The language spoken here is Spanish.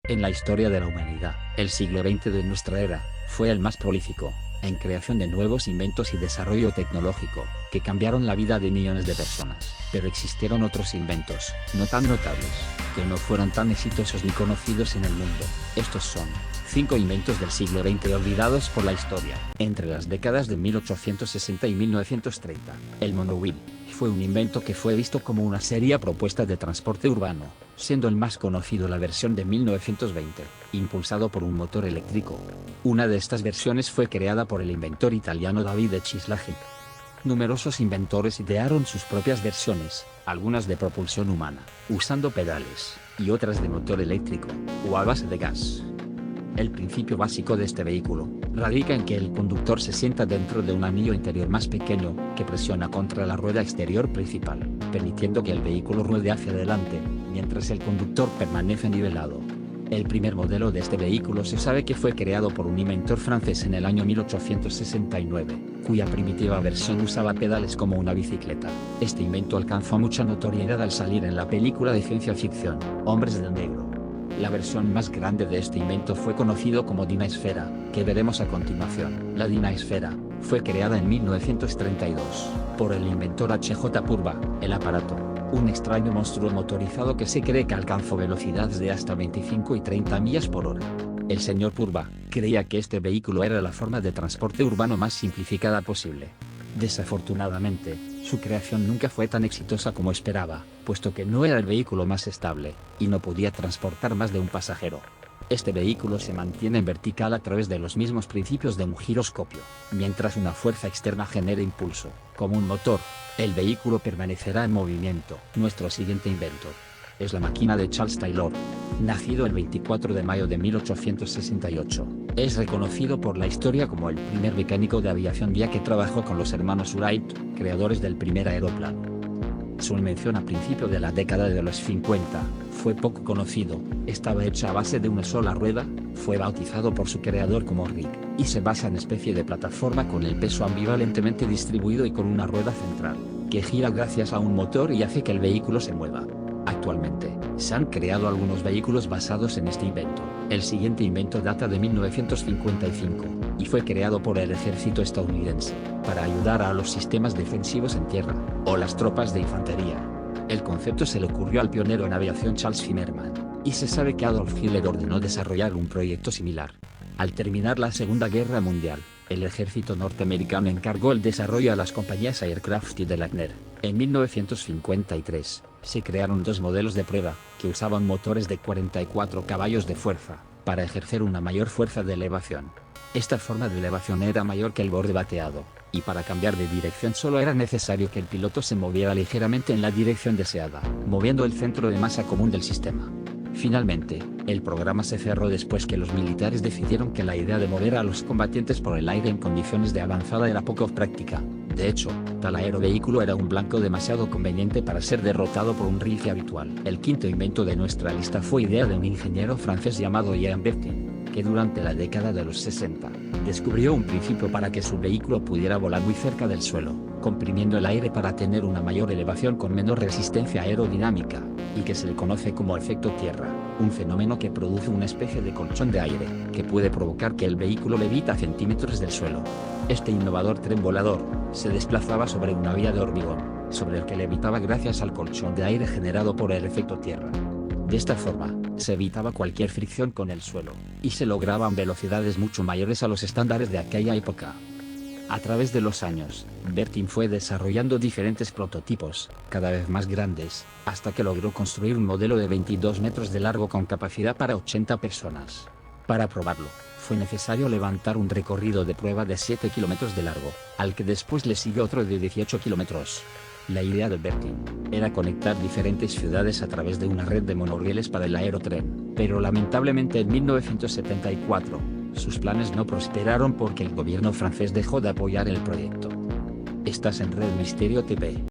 En la historia de la humanidad, el siglo XX de nuestra era, fue el más prolífico, en creación de nuevos inventos y desarrollo tecnológico, que cambiaron la vida de millones de personas. Pero existieron otros inventos, no tan notables, que no fueron tan exitosos ni conocidos en el mundo. Estos son 5 inventos del siglo XX olvidados por la historia. Entre las décadas de 1860 y 1930, el monowheel fue un invento que fue visto como una seria propuesta de transporte urbano, siendo el más conocido la versión de 1920, impulsado por un motor eléctrico. Una de estas versiones fue creada por el inventor italiano Davide Chislagi. Numerosos inventores idearon sus propias versiones, algunas de propulsión humana, usando pedales, y otras de motor eléctrico, o a base de gas. El principio básico de este vehículo radica en que el conductor se sienta dentro de un anillo interior más pequeño, que presiona contra la rueda exterior principal, permitiendo que el vehículo ruede hacia adelante, mientras el conductor permanece nivelado. El primer modelo de este vehículo se sabe que fue creado por un inventor francés en el año 1869, cuya primitiva versión usaba pedales como una bicicleta. Este invento alcanzó mucha notoriedad al salir en la película de ciencia ficción, Hombres de Negro. La versión más grande de este invento fue conocido como Dynaesfera, que veremos a continuación. La Dynaesfera fue creada en 1932 por el inventor H.J. Purba. El aparato, un extraño monstruo motorizado que se cree que alcanzó velocidades de hasta 25 y 30 millas por hora. El señor Purba creía que este vehículo era la forma de transporte urbano más simplificada posible. Desafortunadamente, su creación nunca fue tan exitosa como esperaba, puesto que no era el vehículo más estable, y no podía transportar más de un pasajero. Este vehículo se mantiene en vertical a través de los mismos principios de un giroscopio. Mientras una fuerza externa genera impulso, como un motor, el vehículo permanecerá en movimiento. Nuestro siguiente invento es la máquina de Charles Taylor. Nacido el 24 de mayo de 1868, es reconocido por la historia como el primer mecánico de aviación, ya que trabajó con los hermanos Wright, creadores del primer aeroplano. Su invención a principios de la década de los 50 fue poco conocido, estaba hecha a base de una sola rueda, fue bautizado por su creador como rig, y se basa en especie de plataforma con el peso ambivalentemente distribuido y con una rueda central, que gira gracias a un motor y hace que el vehículo se mueva. Actualmente, se han creado algunos vehículos basados en este invento. El siguiente invento data de 1955, y fue creado por el ejército estadounidense, para ayudar a los sistemas defensivos en tierra, o las tropas de infantería. El concepto se le ocurrió al pionero en aviación Charles Zimmerman, y se sabe que Adolf Hitler ordenó desarrollar un proyecto similar. Al terminar la Segunda Guerra Mundial, el ejército norteamericano encargó el desarrollo a las compañías Aircraft y de Leitner. En 1953, se crearon 2 modelos de prueba, que usaban motores de 44 caballos de fuerza, para ejercer una mayor fuerza de elevación. Esta forma de elevación era mayor que el borde bateado, y para cambiar de dirección solo era necesario que el piloto se moviera ligeramente en la dirección deseada, moviendo el centro de masa común del sistema. Finalmente, el programa se cerró después que los militares decidieron que la idea de mover a los combatientes por el aire en condiciones de avanzada era poco práctica. De hecho, tal aerovehículo era un blanco demasiado conveniente para ser derrotado por un rifle habitual. El quinto invento de nuestra lista fue idea de un ingeniero francés llamado Jean Bertin, que durante la década de los 60, descubrió un principio para que su vehículo pudiera volar muy cerca del suelo, comprimiendo el aire para tener una mayor elevación con menor resistencia aerodinámica, y que se le conoce como efecto tierra, un fenómeno que produce una especie de colchón de aire, que puede provocar que el vehículo levita a centímetros del suelo. Este innovador tren volador se desplazaba sobre una vía de hormigón, sobre el que levitaba gracias al colchón de aire generado por el efecto tierra. De esta forma, se evitaba cualquier fricción con el suelo, y se lograban velocidades mucho mayores a los estándares de aquella época. A través de los años, Bertin fue desarrollando diferentes prototipos, cada vez más grandes, hasta que logró construir un modelo de 22 metros de largo con capacidad para 80 personas. Para probarlo, fue necesario levantar un recorrido de prueba de 7 kilómetros de largo, al que después le siguió otro de 18 kilómetros. La idea de Bertin era conectar diferentes ciudades a través de una red de monorieles para el aerotren, pero lamentablemente en 1974, sus planes no prosperaron porque el gobierno francés dejó de apoyar el proyecto. Estás en Red Misterio TV.